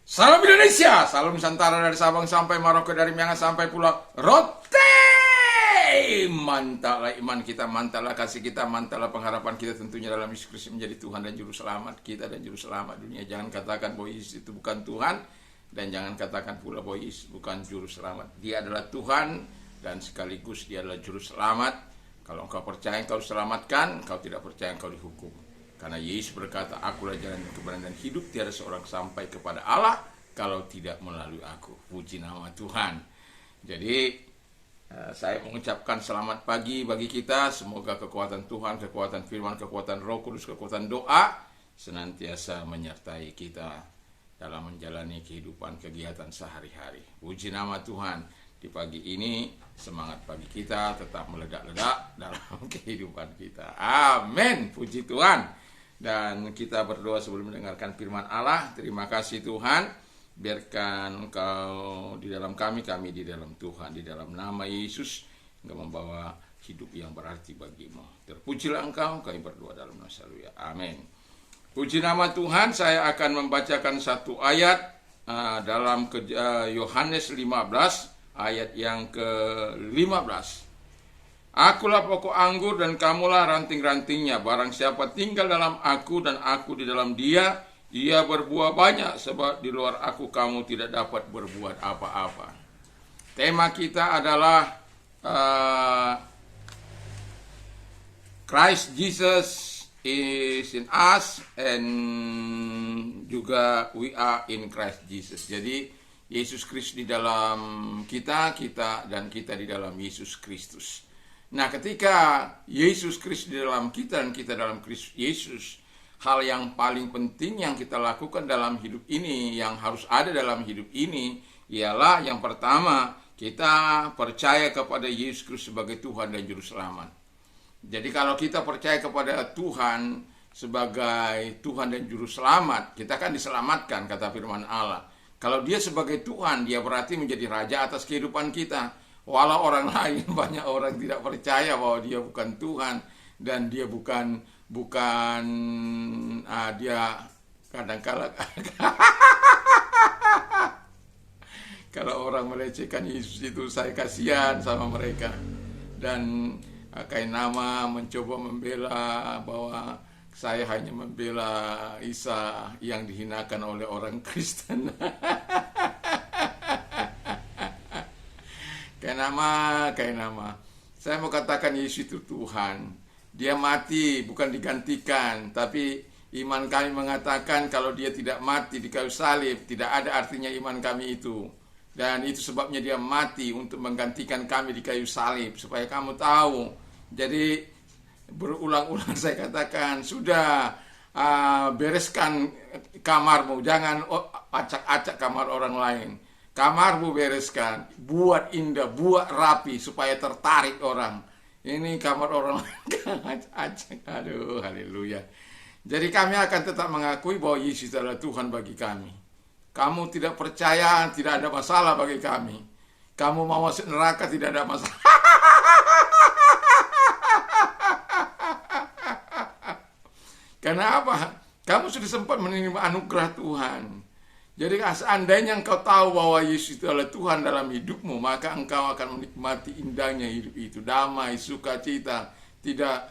Salam Indonesia, salam Nusantara dari Sabang sampai Maroko, dari Miangas sampai Pulau Rote. Mantaplah iman kita, mantaplah kasih kita, mantaplah pengharapan kita tentunya dalam Yesus Kristus menjadi Tuhan dan Juru Selamat kita dan Juru Selamat dunia. Jangan katakan bahwa Yesus itu bukan Tuhan, dan jangan katakan pula bahwa Yesus bukan Juru Selamat. Dia adalah Tuhan dan sekaligus Dia adalah Juru Selamat. Kalau engkau percaya engkau diselamatkan, engkau tidak percaya engkau dihukum. Karena Yesus berkata, akulah jalan kebenaran dan hidup, tiada seorang sampai kepada Allah kalau tidak melalui aku. Puji nama Tuhan. Jadi saya mengucapkan selamat pagi bagi kita. Semoga kekuatan Tuhan, kekuatan firman, kekuatan Roh Kudus, kekuatan doa senantiasa menyertai kita dalam menjalani kehidupan kegiatan sehari-hari. Puji nama Tuhan. Di pagi ini semangat pagi kita tetap meledak-ledak dalam kehidupan kita. Amin. Puji Tuhan. Dan kita berdoa sebelum mendengarkan firman Allah. Terima kasih Tuhan. Biarkan Engkau di dalam kami di dalam Tuhan. Di dalam nama Yesus Engkau membawa hidup yang berarti bagimu. Terpujilah Engkau. Kami berdoa dalam nama Haleluya. Amin. Puji nama Tuhan. Saya akan membacakan satu ayat dalam Yohanes 15 ayat yang ke-15. Akulah pokok anggur dan kamulah ranting-rantingnya. Barang siapa tinggal dalam aku dan aku di dalam dia, ia berbuah banyak, sebab di luar aku kamu tidak dapat berbuat apa-apa. Tema kita adalah Christ Jesus is in us, and juga we are in Christ Jesus. Jadi Yesus Kristus di dalam kita dan kita di dalam Yesus Kristus. Nah, ketika Yesus Kristus di dalam kita dan kita dalam Kristus Yesus, hal yang paling penting yang kita lakukan dalam hidup ini, yang harus ada dalam hidup ini, ialah yang pertama, kita percaya kepada Yesus Kristus sebagai Tuhan dan Juru Selamat. Jadi kalau kita percaya kepada Tuhan sebagai Tuhan dan Juru Selamat, kita akan diselamatkan, kata firman Allah. Kalau Dia sebagai Tuhan, Dia berarti menjadi Raja atas kehidupan kita. Walau orang lain, banyak orang tidak percaya bahwa Dia bukan Tuhan dan Dia bukan Dia kadang-kala kalau orang melecehkan Yesus itu, saya kasihan sama mereka. Dan kain nama mencoba membela bahwa saya hanya membela Isa yang dihinakan oleh orang Kristen. Kain nama. Saya mau katakan Yesus itu Tuhan. Dia mati bukan digantikan, tapi iman kami mengatakan kalau Dia tidak mati di kayu salib, tidak ada artinya iman kami itu. Dan itu sebabnya Dia mati untuk menggantikan kami di kayu salib, supaya kamu tahu. Jadi berulang-ulang saya katakan, sudah bereskan kamarmu, jangan acak-acak kamar orang lain. Kamarmu bereskan, buat indah, buat rapi supaya tertarik orang. Ini kamar orang lain, acak. Aduh, haleluya. Jadi kami akan tetap mengakui bahwa Yesus adalah Tuhan bagi kami. Kamu tidak percaya, tidak ada masalah bagi kami. Kamu mau masuk neraka, tidak ada masalah. Karena apa? Kamu sudah sempat menerima anugerah Tuhan. Jadi seandainya engkau tahu bahwa Yesus itu adalah Tuhan dalam hidupmu, maka engkau akan menikmati indahnya hidup itu. Damai, sukacita, tidak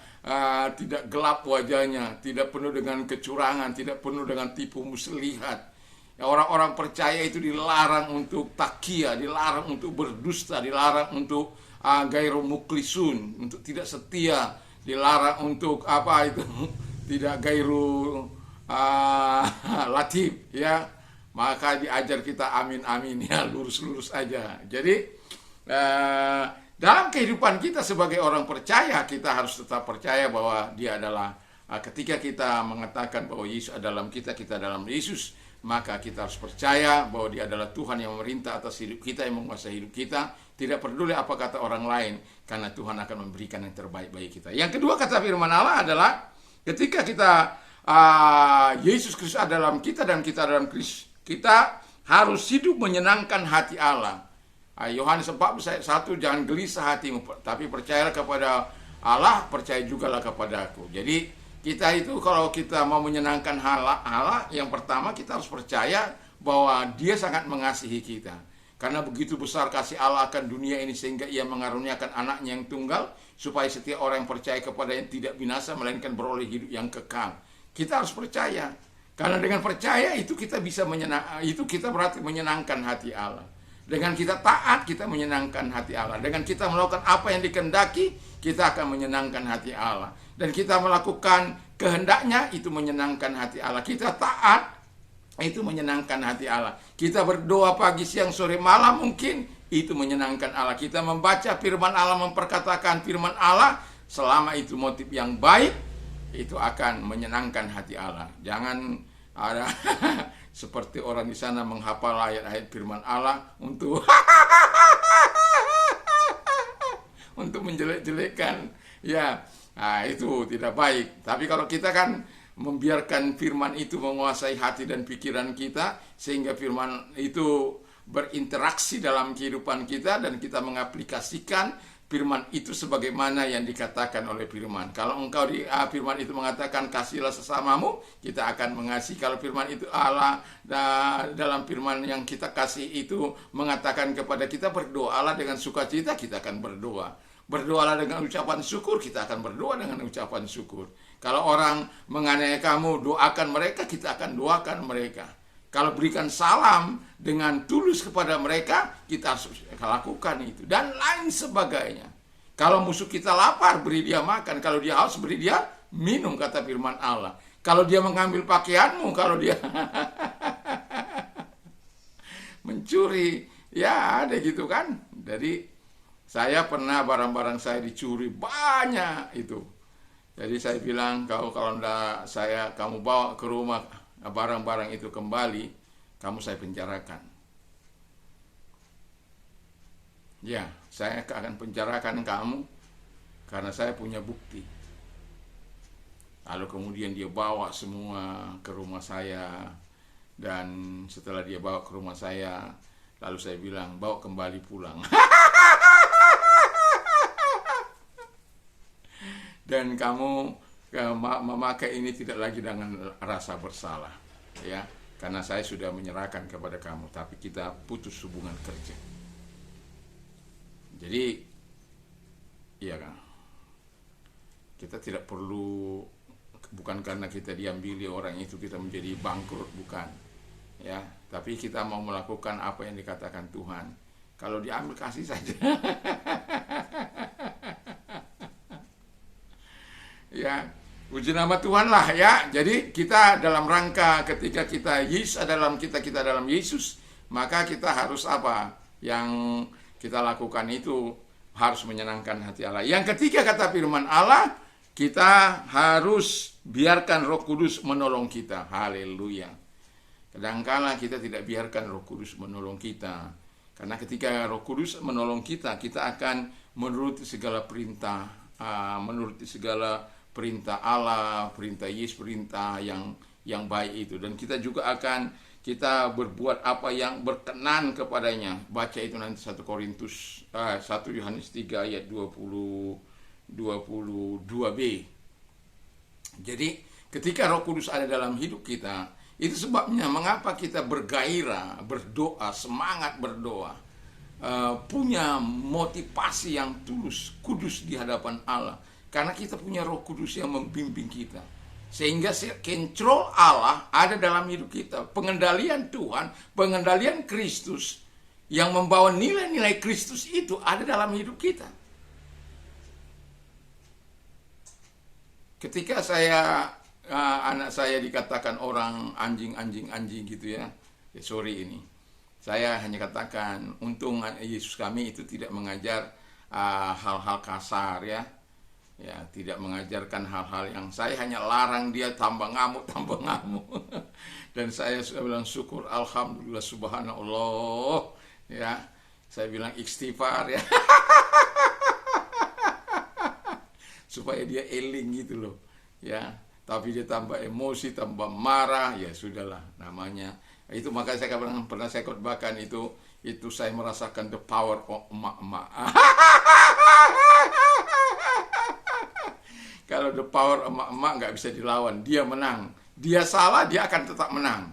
gelap wajahnya, tidak penuh dengan kecurangan, tidak penuh dengan tipu muslihat. Orang-orang percaya itu dilarang untuk takia, dilarang untuk berdusta, dilarang untuk gairu muklisun, untuk tidak setia, dilarang untuk tidak gairu latif, ya. Maka diajar kita amin ya, lurus aja. Jadi dalam kehidupan kita sebagai orang percaya, kita harus tetap percaya bahwa Dia adalah, ketika kita mengatakan bahwa Yesus adalah kita dalam Yesus, maka kita harus percaya bahwa Dia adalah Tuhan yang memerintah atas hidup kita, yang menguasai hidup kita. Tidak peduli apa kata orang lain, karena Tuhan akan memberikan yang terbaik bagi kita. Yang kedua, kata firman Allah adalah ketika kita Yesus Kristus ada dalam kita dan kita dalam Kristus, kita harus hidup menyenangkan hati Allah. Yohanes 14 ayat 1, jangan gelisah hatimu, tapi percayalah kepada Allah, percaya jugalah kepada aku. Jadi kita itu kalau kita mau menyenangkan Allah, yang pertama kita harus percaya bahwa Dia sangat mengasihi kita. Karena begitu besar kasih Allah akan dunia ini sehingga Ia mengaruniakan anaknya yang tunggal, supaya setiap orang yang percaya kepadanya tidak binasa melainkan beroleh hidup yang kekal. Kita harus percaya. Karena dengan percaya itu kita bisa itu kita berarti menyenangkan hati Allah. Dengan kita taat, kita menyenangkan hati Allah. Dengan kita melakukan apa yang dikehendaki, kita akan menyenangkan hati Allah. Dan kita melakukan kehendaknya, itu menyenangkan hati Allah. Kita taat, itu menyenangkan hati Allah. Kita berdoa pagi, siang, sore, malam mungkin, itu menyenangkan Allah. Kita membaca firman Allah, memperkatakan firman Allah, selama itu motif yang baik, itu akan menyenangkan hati Allah. Jangan ada seperti orang di sana menghafal ayat-ayat firman Allah untuk untuk menjelek-jelekan, ya, nah, itu tidak baik. Tapi kalau kita kan membiarkan firman itu menguasai hati dan pikiran kita, sehingga firman itu berinteraksi dalam kehidupan kita, dan kita mengaplikasikan firman itu sebagaimana yang dikatakan oleh firman. Kalau engkau firman itu mengatakan kasihlah sesamamu, kita akan mengasihi. Kalau firman itu Allah dalam firman yang kita kasih itu mengatakan kepada kita berdoalah dengan sukacita, kita akan berdoa. Berdoalah dengan ucapan syukur, kita akan berdoa dengan ucapan syukur. Kalau orang menganiaya kamu, doakan mereka, kita akan doakan mereka. Kalau berikan salam dengan tulus kepada mereka, kita harus lakukan itu. Dan lain sebagainya. Kalau musuh kita lapar, beri dia makan. Kalau dia haus, beri dia minum, kata firman Allah. Kalau dia mengambil pakaianmu, kalau dia mencuri, ya ada gitu kan. Jadi saya pernah barang-barang saya dicuri banyak itu. Jadi saya bilang, kalau kamu bawa ke rumah barang-barang itu kembali, kamu saya penjarakan. Ya, saya akan penjarakan kamu karena saya punya bukti. Lalu kemudian dia bawa semua ke rumah saya, dan setelah dia bawa ke rumah saya, lalu saya bilang, bawa kembali pulang. Dan kamu memakai ini tidak lagi dengan rasa bersalah, ya, karena saya sudah menyerahkan kepada kamu, tapi kita putus hubungan kerja. Jadi, iya kan, kita tidak perlu, bukan karena kita diambili orang itu kita menjadi bangkrut, bukan, ya, tapi kita mau melakukan apa yang dikatakan Tuhan. Kalau diambil, kasih saja. Ya, puji nama Tuhan lah, ya. Jadi kita dalam rangka ketika kita dalam Yesus, maka kita harus apa? Yang kita lakukan itu harus menyenangkan hati Allah. Yang ketiga, kata firman Allah, kita harus biarkan Roh Kudus menolong kita. Haleluya. Kadangkala kita tidak biarkan Roh Kudus menolong kita. Karena ketika Roh Kudus menolong kita, kita akan menuruti segala perintah, perintah Allah, perintah Yesus, perintah yang baik itu. Dan kita juga akan berbuat apa yang berkenan kepadanya. Baca itu nanti 1 Yohanes 3 ayat 22b. Jadi ketika Roh Kudus ada dalam hidup kita, itu sebabnya mengapa kita bergairah, berdoa, semangat berdoa, punya motivasi yang tulus, kudus di hadapan Allah. Karena kita punya Roh Kudus yang membimbing kita. Sehingga kontrol Allah ada dalam hidup kita. Pengendalian Tuhan, pengendalian Kristus, yang membawa nilai-nilai Kristus itu ada dalam hidup kita. Ketika anak saya dikatakan orang anjing gitu ya, sorry ini. Saya hanya katakan, untung Yesus kami itu tidak mengajar hal-hal kasar, ya. Ya, tidak mengajarkan hal-hal yang saya hanya larang dia tambah ngamuk. Dan saya sudah bilang syukur, alhamdulillah, subhanallah, ya. Saya bilang istighfar, ya. Supaya dia eling gitu loh, ya. Tapi dia tambah emosi, tambah marah, ya sudahlah, namanya. Itu makanya saya pernah saya khotbahkan itu saya merasakan the power of emak-emak. Kalau the power emak-emak nggak bisa dilawan, dia menang. Dia salah, dia akan tetap menang.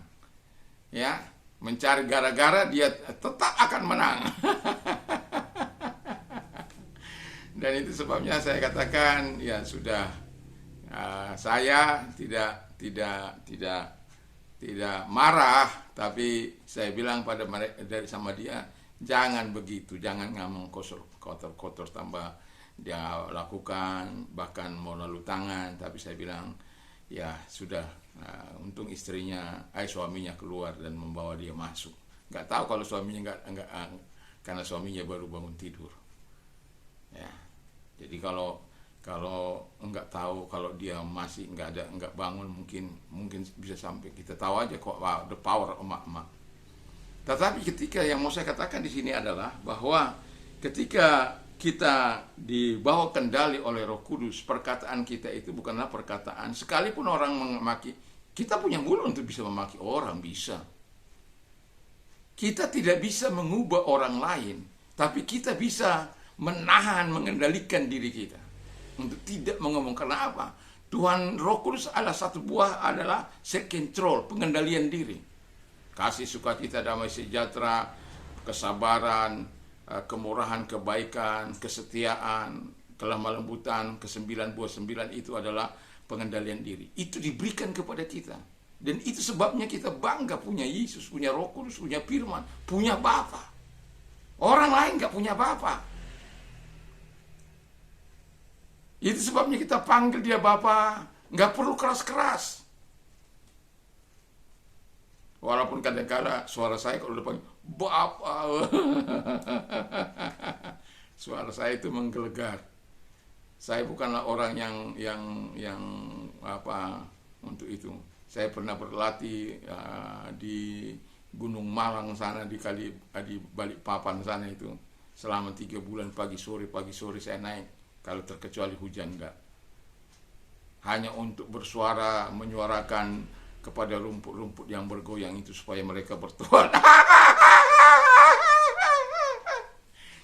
Ya, mencari gara-gara, dia tetap akan menang. Dan itu sebabnya saya katakan, ya sudah, saya tidak marah, tapi saya bilang pada mereka dari sama dia, jangan begitu, jangan ngomong kotor tambah dia lakukan, bahkan mau lalu tangan. Tapi saya bilang, ya sudah, untung suaminya keluar dan membawa dia masuk. Nggak tahu kalau suaminya nggak karena suaminya baru bangun tidur. Ya, jadi kalau nggak tahu, kalau dia masih nggak bangun, mungkin bisa sampai kita tahu aja kok, wow, the power emak-emak. Tetapi ketika yang mau saya katakan di sini adalah bahwa ketika kita dibawa kendali oleh Roh Kudus, perkataan kita itu bukanlah perkataan, sekalipun orang memaki, kita punya mulut untuk bisa memaki orang, bisa. Kita tidak bisa mengubah orang lain, tapi kita bisa menahan, mengendalikan diri kita untuk tidak mengomong. Karena apa? Tuhan Roh Kudus adalah satu buah, adalah self control, pengendalian diri. Kasih, sukacita, damai sejahtera, kesabaran, kemurahan, kebaikan, kesetiaan, kelemah lembutan, ke9 buah 9 itu adalah pengendalian diri. Itu diberikan kepada kita. Dan itu sebabnya kita bangga punya Yesus, punya Roh Kudus, punya firman, punya Bapa. Orang lain gak punya Bapa. Itu sebabnya kita panggil dia Bapa, gak perlu keras-keras. Walaupun kadang-kadang suara saya kalau udah panggil Bapak, suara saya itu menggelegar. Saya bukanlah orang yang apa untuk itu. Saya pernah berlatih di Gunung Malang sana, di Balikpapan sana itu selama 3 bulan, pagi sore saya naik, kalau terkecuali hujan enggak. Hanya untuk bersuara, menyuarakan kepada rumput-rumput yang bergoyang itu supaya mereka bertuhan.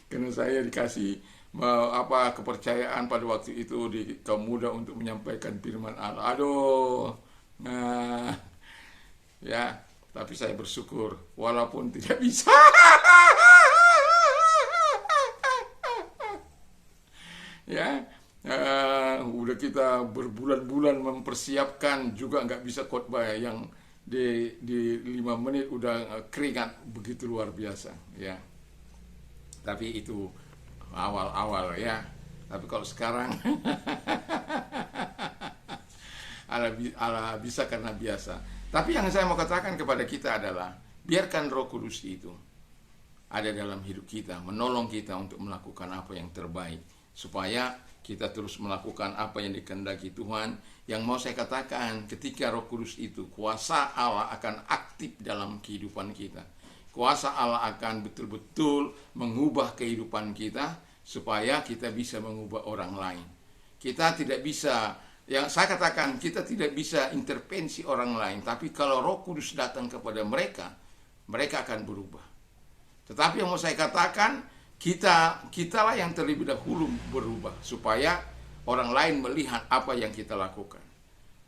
Karena saya dikasih kepercayaan pada waktu itu di kaum muda untuk menyampaikan firman Allah. Aduh, ya, tapi saya bersyukur walaupun tidak bisa. Ya, udah kita berbulan-bulan mempersiapkan juga nggak bisa khotbah yang di 5 menit udah keringat begitu luar biasa, ya. Tapi itu awal-awal, ya. Tapi kalau sekarang ala bisa karena biasa. Tapi yang saya mau katakan kepada kita adalah biarkan Roh Kudus itu ada dalam hidup kita, menolong kita untuk melakukan apa yang terbaik, supaya kita terus melakukan apa yang dikehendaki Tuhan. Yang mau saya katakan, ketika Roh Kudus itu, kuasa Allah akan aktif dalam kehidupan kita. Kuasa Allah akan betul-betul mengubah kehidupan kita, supaya kita bisa mengubah orang lain. Kita tidak bisa, yang saya katakan, kita tidak bisa intervensi orang lain, tapi kalau Roh Kudus datang kepada mereka, mereka akan berubah. Tetapi yang mau saya katakan, kitalah yang terlebih dahulu berubah, supaya orang lain melihat apa yang kita lakukan.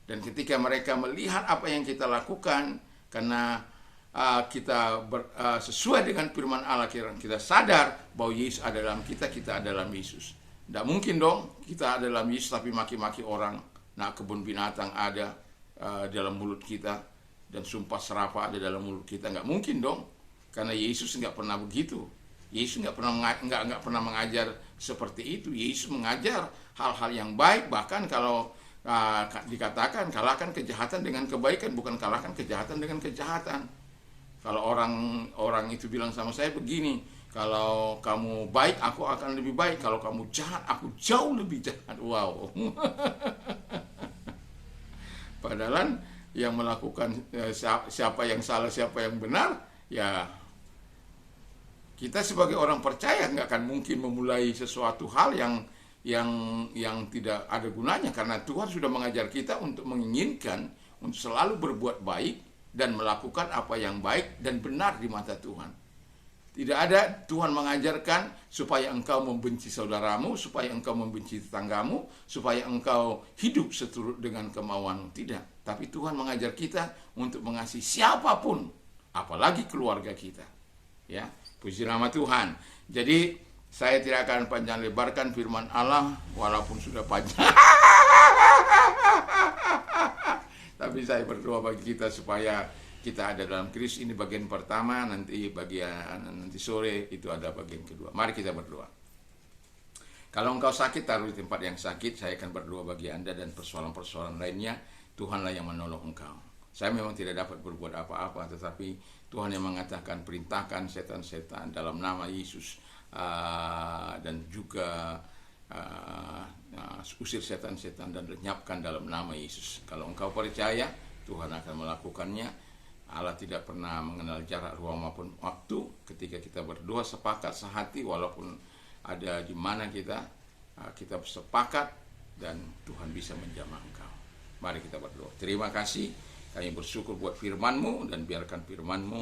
Dan ketika mereka melihat apa yang kita lakukan, karena kita sesuai dengan firman Allah, kita sadar bahwa Yesus ada dalam kita, kita ada dalam Yesus. Tidak mungkin dong kita ada dalam Yesus tapi maki-maki orang. Nah, kebun binatang ada dalam mulut kita, dan sumpah serapah ada dalam mulut kita. Nggak mungkin dong, karena Yesus nggak pernah begitu. Yesus nggak pernah mengajar seperti itu. Yesus mengajar hal-hal yang baik, bahkan kalau dikatakan kalahkan kejahatan dengan kebaikan, bukan kalahkan kejahatan dengan kejahatan. Kalau orang itu bilang sama saya begini, kalau kamu baik, aku akan lebih baik. Kalau kamu jahat, aku jauh lebih jahat. Wow. Padahal yang melakukan siapa yang salah, siapa yang benar, ya kita sebagai orang percaya nggak akan mungkin memulai sesuatu hal yang tidak ada gunanya, karena Tuhan sudah mengajar kita untuk menginginkan untuk selalu berbuat baik dan melakukan apa yang baik dan benar di mata Tuhan. Tidak ada Tuhan mengajarkan supaya engkau membenci saudaramu, supaya engkau membenci tetanggamu, supaya engkau hidup seturut dengan kemauanmu. Tidak. Tapi Tuhan mengajar kita untuk mengasihi siapapun apalagi keluarga kita. Ya, puji nama Tuhan. Jadi saya tidak akan panjang lebarkan firman Allah walaupun sudah panjang. Tapi saya berdoa bagi kita supaya kita ada dalam Kristus. Ini bagian pertama, nanti sore itu ada bagian kedua. Mari kita berdoa. Kalau engkau sakit, taruh di tempat yang sakit. Saya akan berdoa bagi Anda dan persoalan-persoalan lainnya. Tuhanlah yang menolong engkau. Saya memang tidak dapat berbuat apa-apa, tetapi Tuhan yang mengatakan, perintahkan setan-setan dalam nama Yesus, dan juga usir setan-setan dan lenyapkan dalam nama Yesus. Kalau engkau percaya, Tuhan akan melakukannya. Allah tidak pernah mengenal jarak, ruang maupun waktu. Ketika kita berdoa sepakat sehati, walaupun ada di mana kita sepakat, dan Tuhan bisa menjamah engkau. Mari kita berdoa. Terima kasih, kami bersyukur buat firman-Mu, dan biarkan firman-Mu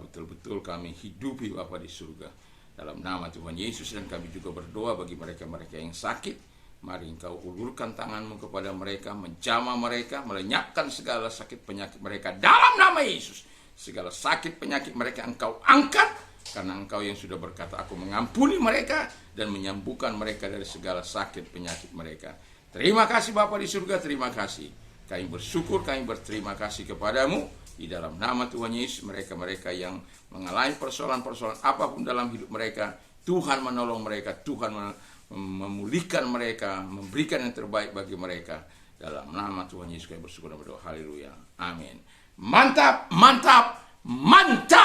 betul-betul kami hidupi Bapa di surga. Dalam nama Tuhan Yesus, dan kami juga berdoa bagi mereka-mereka yang sakit. Mari Engkau ulurkan tangan-Mu kepada mereka, menjamah mereka, melenyapkan segala sakit penyakit mereka dalam nama Yesus. Segala sakit penyakit mereka Engkau angkat, karena Engkau yang sudah berkata, aku mengampuni mereka dan menyembuhkan mereka dari segala sakit penyakit mereka. Terima kasih Bapa di surga, terima kasih. Kami bersyukur, kami berterima kasih kepadamu. Di dalam nama Tuhan Yesus, mereka-mereka yang mengalami persoalan-persoalan apapun dalam hidup mereka, Tuhan menolong mereka, Tuhan memulihkan mereka, memberikan yang terbaik bagi mereka. Dalam nama Tuhan Yesus kami bersyukur dan berdoa. Haleluya. Amin. Mantap, mantap, mantap.